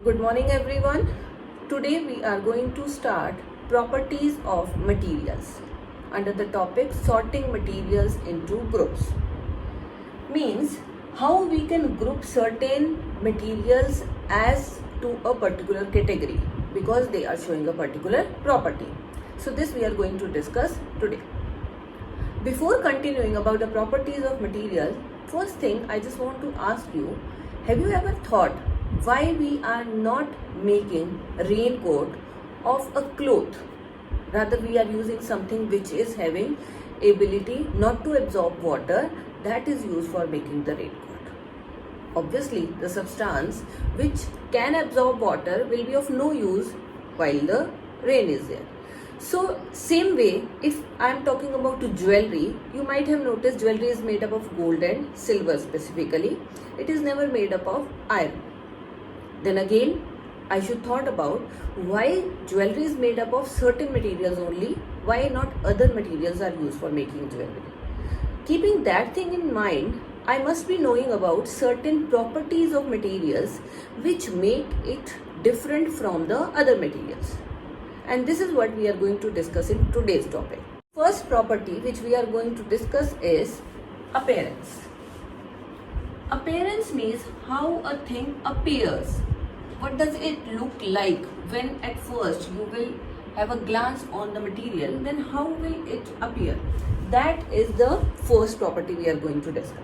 Good morning everyone. Today we are going to start properties of materials under the topic sorting materials into groups. Means how we can group certain materials as to a particular category because they are showing a particular property. So this we are going to discuss today. Before continuing about the properties of material, first thing I just want to ask you, have you ever thought why we are not making raincoat of a cloth? Rather we are using something which is having ability not to absorb water, that is used for making the raincoat. Obviously the substance which can absorb water will be of no use while the rain is there. So same way, if I am talking about jewelry, you might have noticed jewelry is made up of gold and silver specifically. It is never made up of iron. Then again, I should thought about why jewelry is made up of certain materials only, why not other materials are used for making jewelry. Keeping that thing in mind, I must be knowing about certain properties of materials which make it different from the other materials. And this is what we are going to discuss in today's topic. First property which we are going to discuss is appearance. Appearance means how a thing appears. What does it look like when at first you will have a glance on the material, then how will it appear? That is the first property we are going to discuss.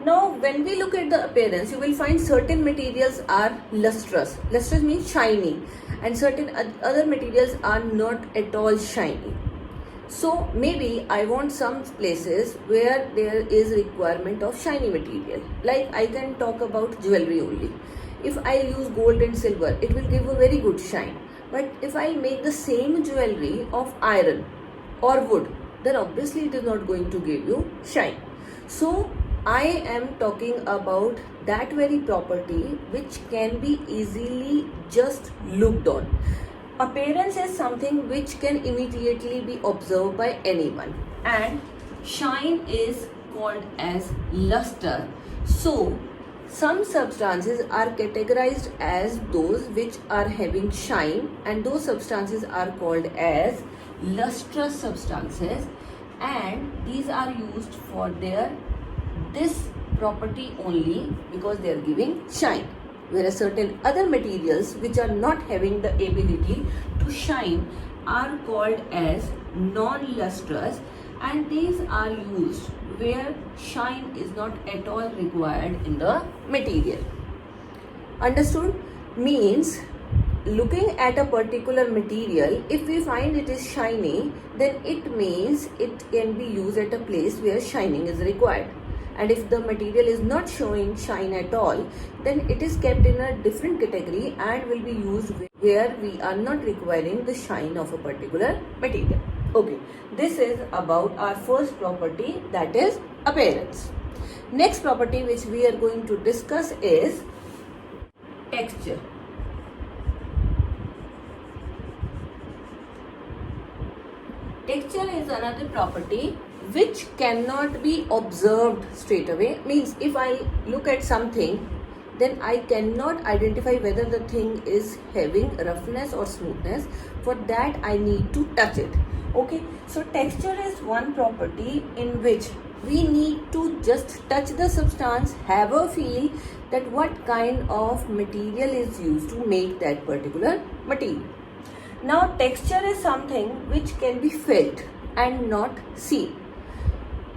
Now, when we look at the appearance, you will find certain materials are lustrous. Lustrous means shiny, and certain other materials are not at all shiny. So maybe I want some places where there is requirement of shiny material. Like I can talk about jewelry only. If I use gold and silver, it will give a very good shine. But if I make the same jewelry of iron or wood, then obviously it is not going to give you shine. So I am talking about that very property which can be easily just looked on. Appearance is something which can immediately be observed by anyone, and shine is called as luster. So some substances are categorized as those which are having shine, and those substances are called as lustrous substances, and these are used for this property only because they are giving shine. Whereas certain other materials which are not having the ability to shine are called as non-lustrous, and these are used where shine is not at all required in the material. Understood? Means looking at a particular material, if we find it is shiny, then it means it can be used at a place where shining is required. And if the material is not showing shine at all, then it is kept in a different category and will be used where we are not requiring the shine of a particular material. Okay, this is about our first property, that is appearance. Next property which we are going to discuss is texture. Texture is another property which cannot be observed straight away. Means if I look at something, then I cannot identify whether the thing is having roughness or smoothness. For that I need to touch it. Okay, so texture is one property in which we need to just touch the substance, have a feel that what kind of material is used to make that particular material. Now texture is something which can be felt and not seen.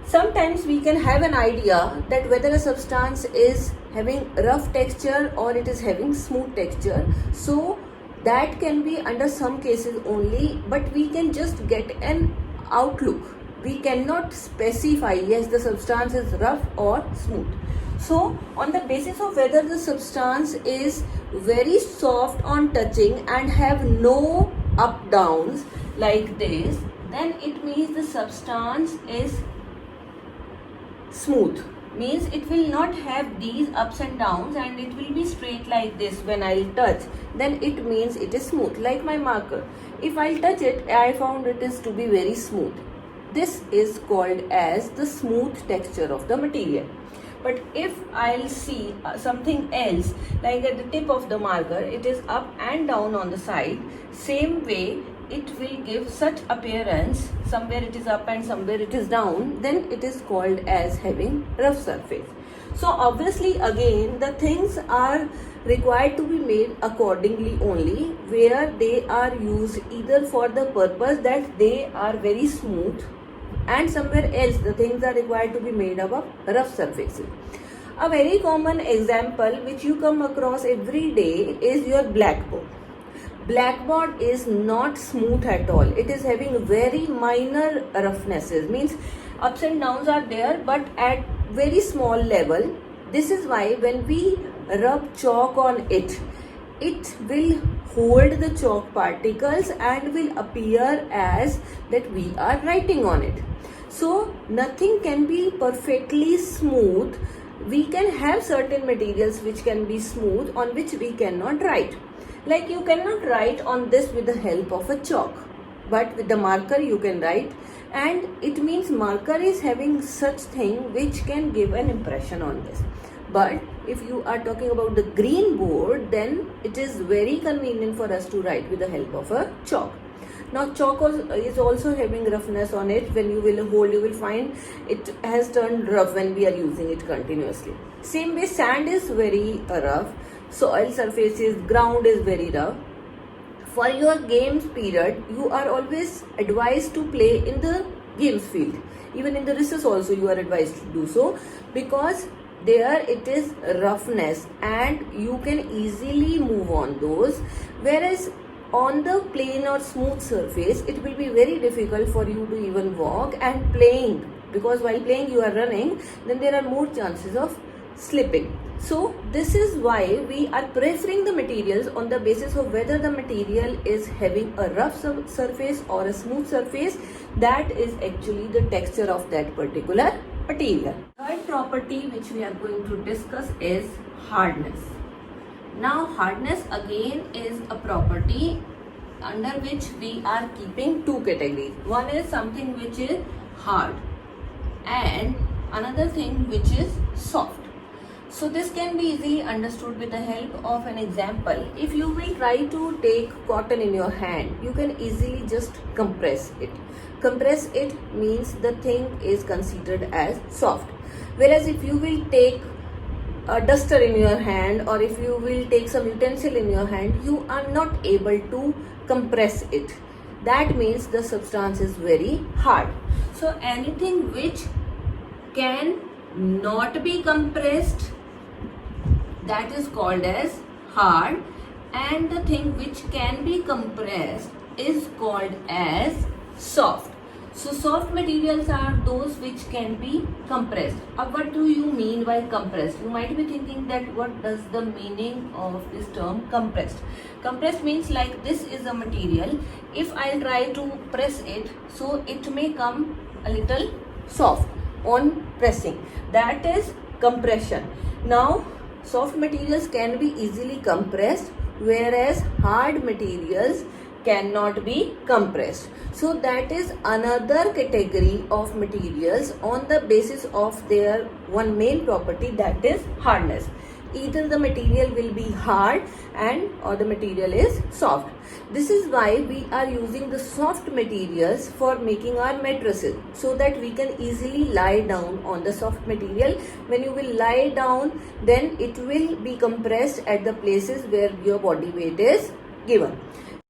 Sometimes we can have an idea that whether a substance is having rough texture or it is having smooth texture. So that can be under some cases only, but we can just get an outlook. We cannot specify, yes, the substance is rough or smooth. So on the basis of whether the substance is very soft on touching and have no up downs like this, then it means the substance is smooth. Means it will not have these ups and downs and it will be straight like this when I'll touch, then it means it is smooth. Like my marker, if I'll touch it, I found it is to be very smooth. This is called as the smooth texture of the material. But if I'll see something else, like at the tip of the marker, it is up and down on the side, same way it will give such appearance, somewhere it is up and somewhere it is down, then it is called as having rough surface. So obviously again the things are required to be made accordingly only, where they are used either for the purpose that they are very smooth, and somewhere else the things are required to be made up of rough surfaces. A very common example which you come across every day is your blackboard. Blackboard is not smooth at all. It is having very minor roughnesses, means ups and downs are there but at very small level. This is why when we rub chalk on it, it will hold the chalk particles and will appear as that we are writing on it. So nothing can be perfectly smooth. We can have certain materials which can be smooth, on which we cannot write. Like you cannot write on this with the help of a chalk, but with the marker you can write, and it means marker is having such thing which can give an impression on this. But if you are talking about the green board, then it is very convenient for us to write with the help of a chalk. Now chalk is also having roughness on it. When you will hold, you will find it has turned rough when we are using it continuously. Same way sand is very rough, soil surfaces, ground is very rough. For your games period, you are always advised to play in the games field. Even in the recess also you are advised to do so, because there it is roughness and you can easily move on those, whereas on the plain or smooth surface it will be very difficult for you to even walk and playing, because while playing you are running, then there are more chances of slipping. So this is why we are preferring the materials on the basis of whether the material is having a rough surface or a smooth surface. That is actually the texture of that particular material. Third property which we are going to discuss is hardness. Now hardness again is a property under which we are keeping two categories. One is something which is hard and another thing which is soft. So this can be easily understood with the help of an example. If you will try to take cotton in your hand, you can easily just compress it. Compress it means the thing is considered as soft. Whereas if you will take a duster in your hand, or if you will take some utensil in your hand, you are not able to compress it. That means the substance is very hard. So anything which can not be compressed, that is called as hard, and the thing which can be compressed is called as soft. So soft materials are those which can be compressed. What do you mean by compressed? You might be thinking that what does the meaning of this term compressed? Compressed means like this is a material. If I try to press it, so it may come a little soft on pressing. That is compression. Now soft materials can be easily compressed, whereas hard materials cannot be compressed. So that is another category of materials on the basis of their one main property, that is hardness. Either the material will be hard and or the material is soft. This is why we are using the soft materials for making our mattresses, so that we can easily lie down on the soft material. When you will lie down, then it will be compressed at the places where your body weight is given.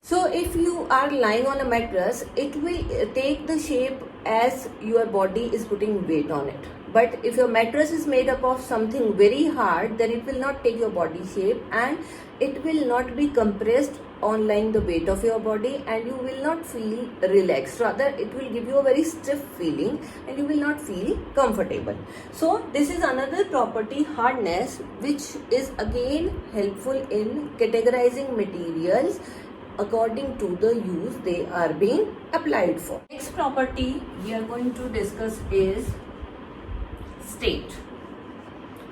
So if you are lying on a mattress, it will take the shape as your body is putting weight on it. But if your mattress is made up of something very hard, then it will not take your body shape and it will not be compressed on lying the weight of your body, and you will not feel relaxed. Rather, it will give you a very stiff feeling and you will not feel comfortable. So this is another property, hardness, which is again helpful in categorizing materials according to the use they are being applied for. Next property we are going to discuss is state.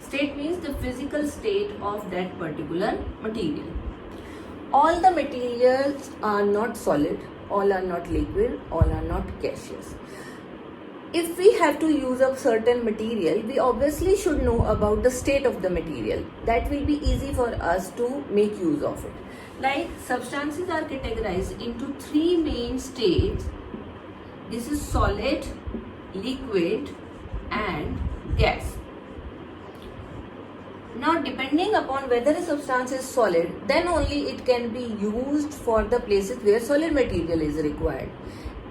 State means the physical state of that particular material. All the materials are not solid, all are not liquid, all are not gaseous. if we have to use a certain material, we obviously should know about the state of the material. That will be easy for us to make use of it. Like substances are categorized into three main states. This is solid, liquid and gas. Now depending upon whether a substance is solid, then only it can be used for the places where solid material is required.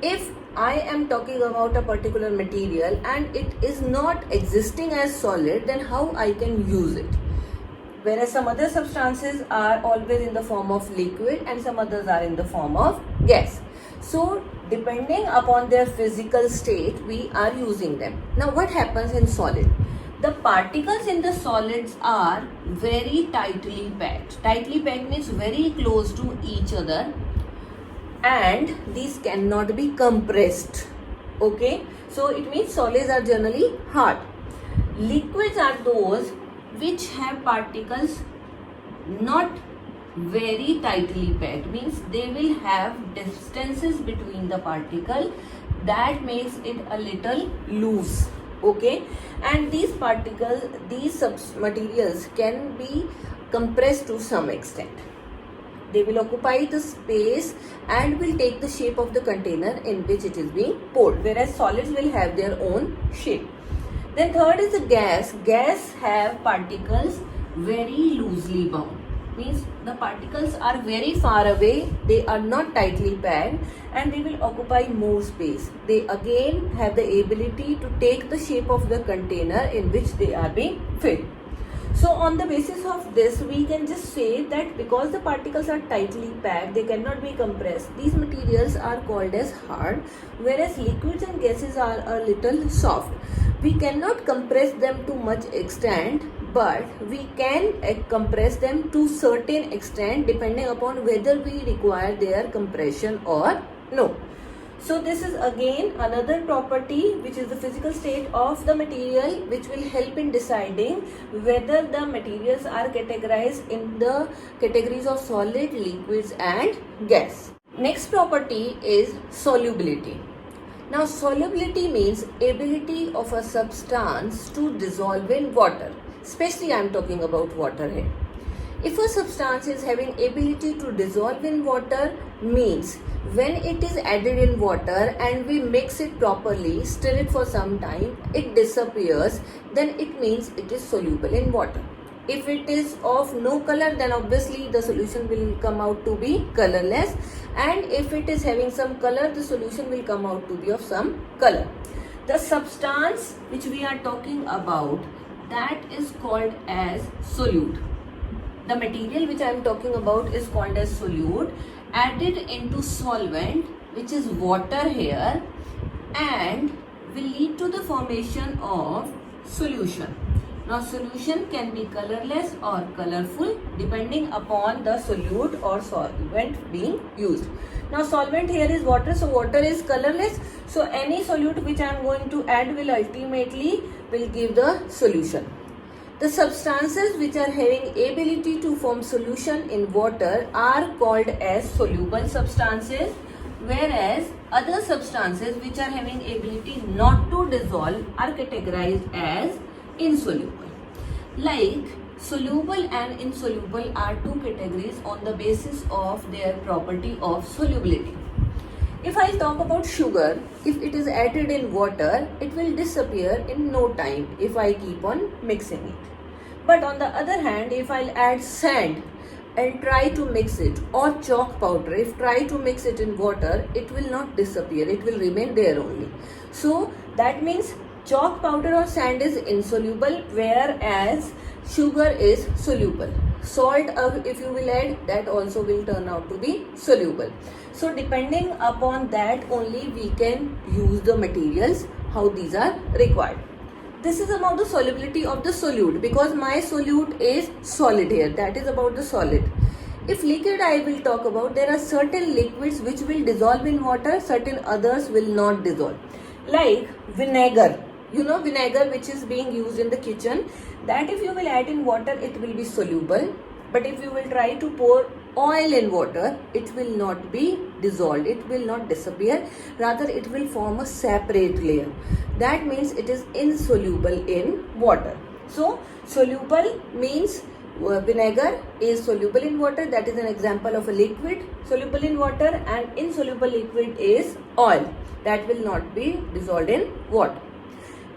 If I am talking about a particular material and it is not existing as solid, then how I can use it? Whereas some other substances are always in the form of liquid and some others are in the form of gas. So depending upon their physical state, we are using them. Now what happens in solid? The particles in the solids are very tightly packed. Tightly packed means very close to each other, and these cannot be compressed. Okay, so it means solids are generally hard. Liquids are those which have particles not very tightly packed, means they will have distances between the particle that makes it a little loose. Okay, and these particles, these materials can be compressed to some extent. They will occupy the space and will take the shape of the container in which it is being poured, whereas solids will have their own shape. Then third is the gas. Gas have particles very loosely bound, means the particles are very far away, they are not tightly packed and they will occupy more space. They again have the ability to take the shape of the container in which they are being filled. So on the basis of this, we can just say that because the particles are tightly packed, they cannot be compressed. These materials are called as hard, whereas liquids and gases are a little soft. We cannot compress them to much extent, but we can compress them to certain extent depending upon whether we require their compression or no. So this is again another property which is the physical state of the material, which will help in deciding whether the materials are categorized in the categories of solid, liquids and gas. Next property is solubility. Now solubility means ability of a substance to dissolve in water. Especially I am talking about water here. If a substance is having ability to dissolve in water, means when it is added in water and we mix it properly, stir it for some time, it disappears, then it means it is soluble in water. If it is of no color, then obviously the solution will come out to be colorless, and if it is having some color, the solution will come out to be of some color. The substance which we are talking about, that is called as solute. The material which I am talking about is called as solute, added into solvent, which is water here, and will lead to the formation of solution. Now solution can be colorless or colorful depending upon the solute or solvent being used. Now solvent here is water, so water is colorless, so any solute which I am going to add will ultimately give the solution. The substances which are having ability to form solution in water are called as soluble substances, whereas other substances which are having ability not to dissolve are categorized as insoluble. Like soluble and insoluble are two categories on the basis of their property of solubility. If I talk about sugar, if it is added in water, it will disappear in no time if I keep on mixing it. But on the other hand, if I'll add sand and try to mix it, or chalk powder, if try to mix it in water, it will not disappear, it will remain there only. So that means chalk powder or sand is insoluble, whereas sugar is soluble. Salt, if you will add, that also will turn out to be soluble. So depending upon that only we can use the materials, how these are required. This is about the solubility of the solute, because my solute is solid here, that is about the solid. If liquid I will talk about, there are certain liquids which will dissolve in water, certain others will not dissolve. Like vinegar, you know vinegar which is being used in the kitchen, that if you will add in water it will be soluble, but if you will try to pour oil in water, it will not be dissolved, it will not disappear, rather it will form a separate layer. That means it is insoluble in water. So soluble means vinegar is soluble in water, that is an example of a liquid soluble in water, and insoluble liquid is oil that will not be dissolved in water.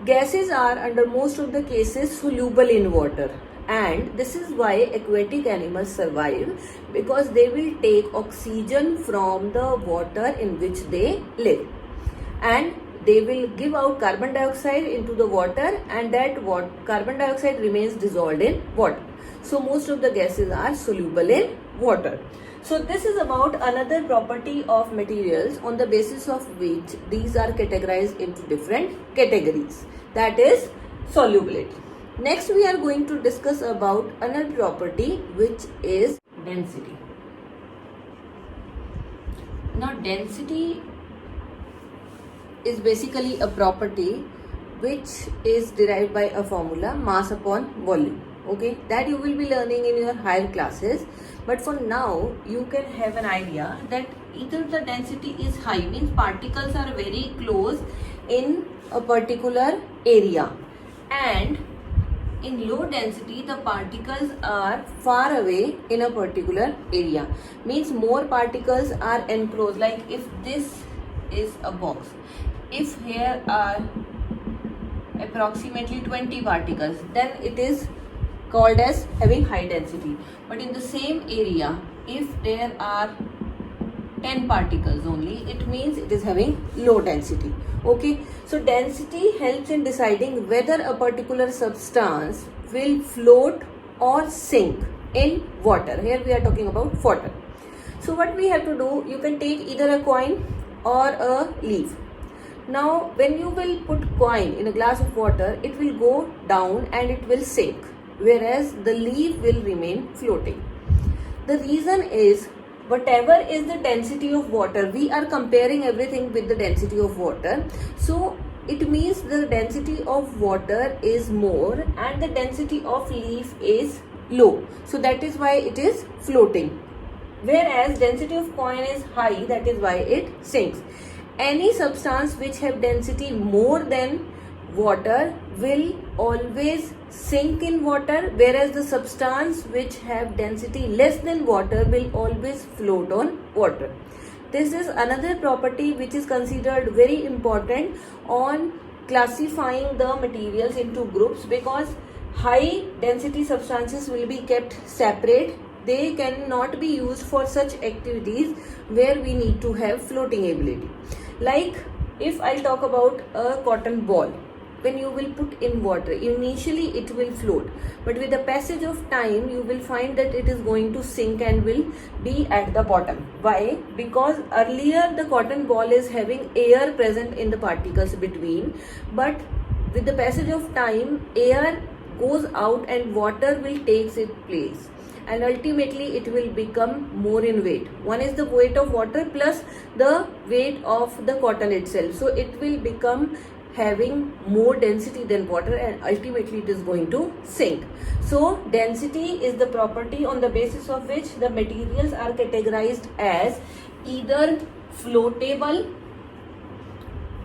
Gases are under most of the cases soluble in water, and this is why aquatic animals survive, because they will take oxygen from the water in which they live, and they will give out carbon dioxide into the water, and that carbon dioxide remains dissolved in water. So most of the gases are soluble in water. So this is about another property of materials on the basis of which these are categorized into different categories, that is solubility. Next we are going to discuss about another property, which is density. Now density is basically a property which is derived by a formula, mass upon volume. Okay, that you will be learning in your higher classes, but for now you can have an idea that either the density is high, means particles are very close in a particular area, and in low density the particles are far away in a particular area, means more particles are enclosed. Like if this is a box, if here are approximately 20 particles, then it is called as having high density. But in the same area, if there are 10 particles only, it means it is having low density. Okay, so density helps in deciding whether a particular substance will float or sink in water. Here we are talking about water. So what we have to do, you can take either a coin or a leaf. Now when you will put coin in a glass of water, it will go down and it will sink, whereas the leaf will remain floating. The reason is, whatever is the density of water, we are comparing everything with the density of water. So it means the density of water is more and the density of leaf is low. So that is why it is floating. Whereas density of coin is high, that is why it sinks. Any substance which have density more than water will always sink in water, whereas the substance which have density less than water will always float on water. This is another property which is considered very important on classifying the materials into groups, because high density substances will be kept separate. They cannot be used for such activities where we need to have floating ability. Like if I'll talk about a cotton ball, when you will put in water, initially it will float, but with the passage of time you will find that it is going to sink and will be at the bottom. Why? Because earlier the cotton ball is having air present in the particles between, but with the passage of time air goes out and water will take its place, and ultimately it will become more in weight. One is the weight of water plus the weight of the cotton itself, so it will become having more density than water, and ultimately it is going to sink. So density is the property on the basis of which the materials are categorized as either floatable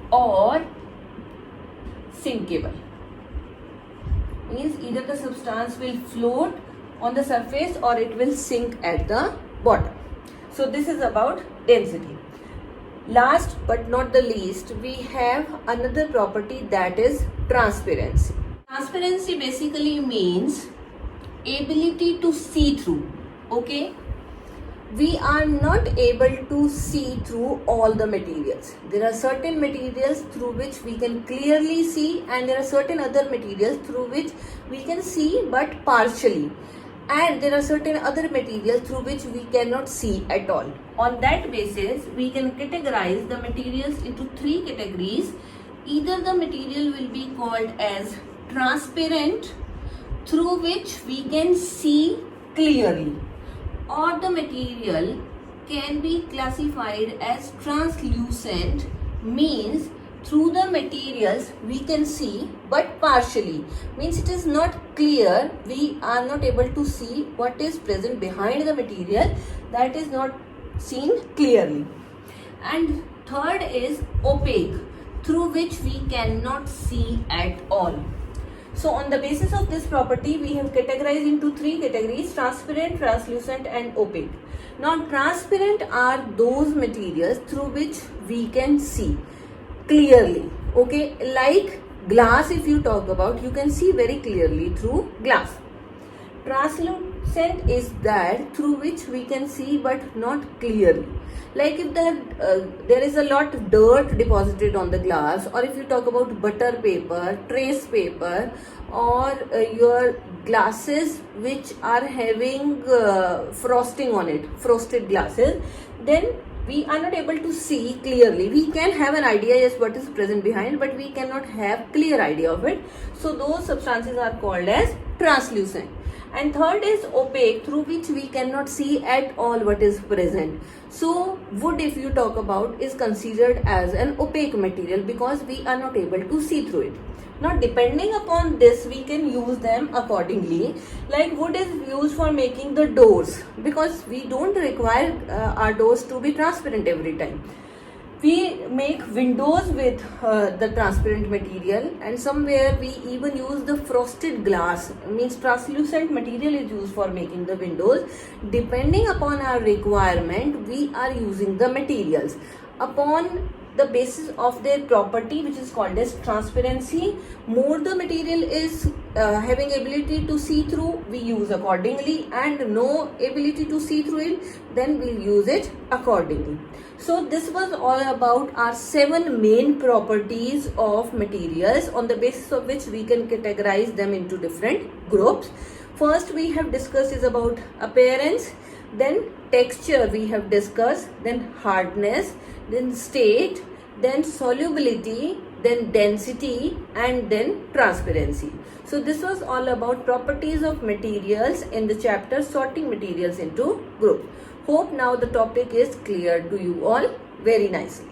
or sinkable. Means either the substance will float on the surface or it will sink at the bottom. So this is about density. Last but not the least, we have another property, that is transparency. Transparency basically means ability to see through. Okay, we are not able to see through all the materials. There are certain materials through which we can clearly see, and there are certain other materials through which we can see but partially, and there are certain other materials through which we cannot see at all. On that basis, we can categorize the materials into three categories. Either the material will be called as transparent, through which we can see clearly, or the material can be classified as translucent, means through the materials we can see but partially, means it is not clear, we are not able to see what is present behind the material, that is not seen clearly. And third is opaque, through which we cannot see at all. So on the basis of this property, we have categorized into three categories: transparent, translucent and opaque. Now transparent are those materials through which we can see clearly, okay, like glass. If you talk about, you can see very clearly through glass. Translucent is that through which we can see but not clearly, like if there is a lot of dirt deposited on the glass, or if you talk about butter paper, trace paper, or your glasses which are having frosting on it, frosted glasses, then we are not able to see clearly. We can have an idea, yes, what is present behind, but we cannot have clear idea of it. So those substances are called as translucent. And third is opaque, through which we cannot see at all what is present. So wood, if you talk about, is considered as an opaque material because we are not able to see through it. Now depending upon this, we can use them accordingly. Like wood is used for making the doors, because we don't require our doors to be transparent every time. We make windows with the transparent material, and somewhere we even use the frosted glass, means translucent material is used for making the windows. Depending upon our requirement, we are using the materials upon the basis of their property, which is called as transparency. More the material is having ability to see through, we use accordingly, and no ability to see through it, then we'll use it accordingly. So this was all about our 7 main properties of materials, on the basis of which we can categorize them into different groups. First we have discussed is about appearance, then texture we have discussed, then hardness, then state, then solubility, then density, and then transparency. So this was all about properties of materials in the chapter sorting materials into groups. Hope now the topic is clear to you all very nicely.